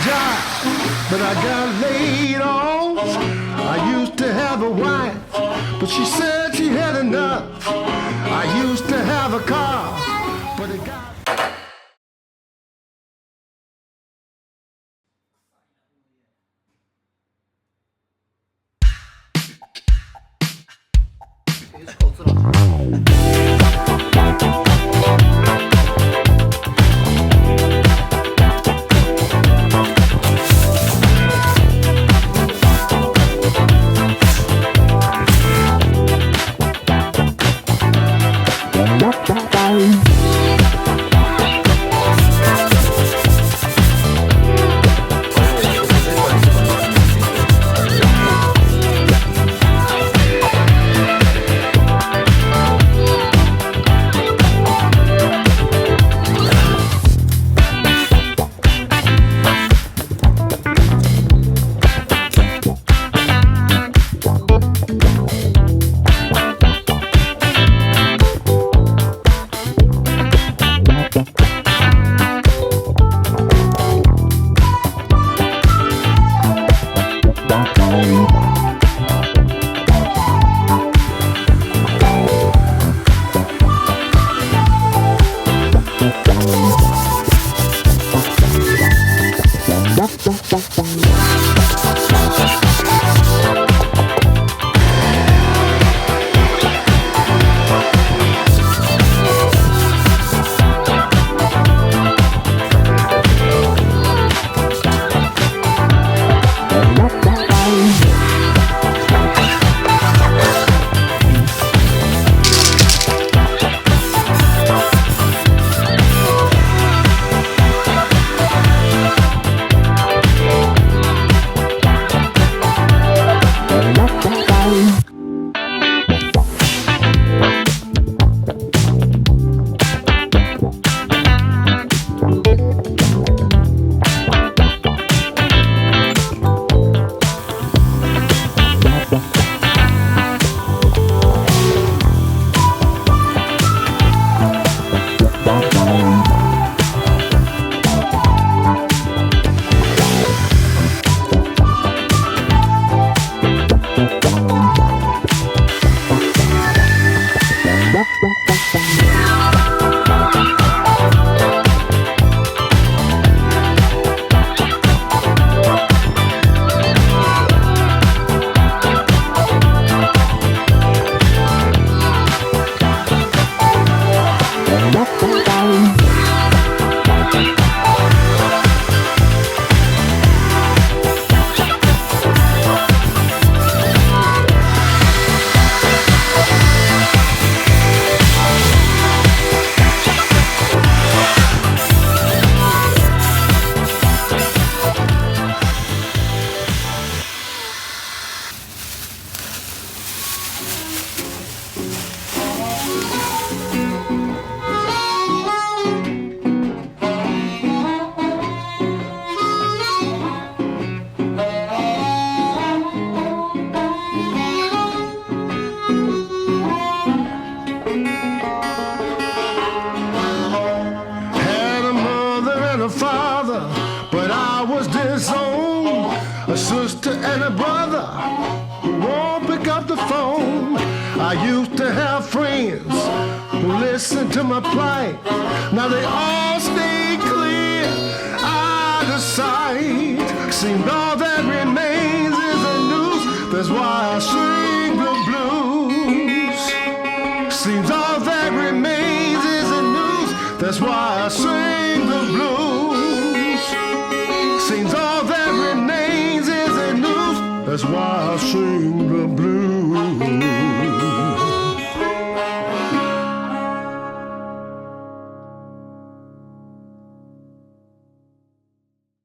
job, but I got laid off. I used to have a wife, but she said she had enough. I used to have a car, but it got... A sister and a brother who won't pick up the phone. I used to have friends who listened to my plight. Now they all stay clear out of sight. Seems all that remains is a noose. That's why I sing the blues. Seems all that remains is a noose. That's why I sing the blues. Seems all that remains is a noose. That's why I sing the blues.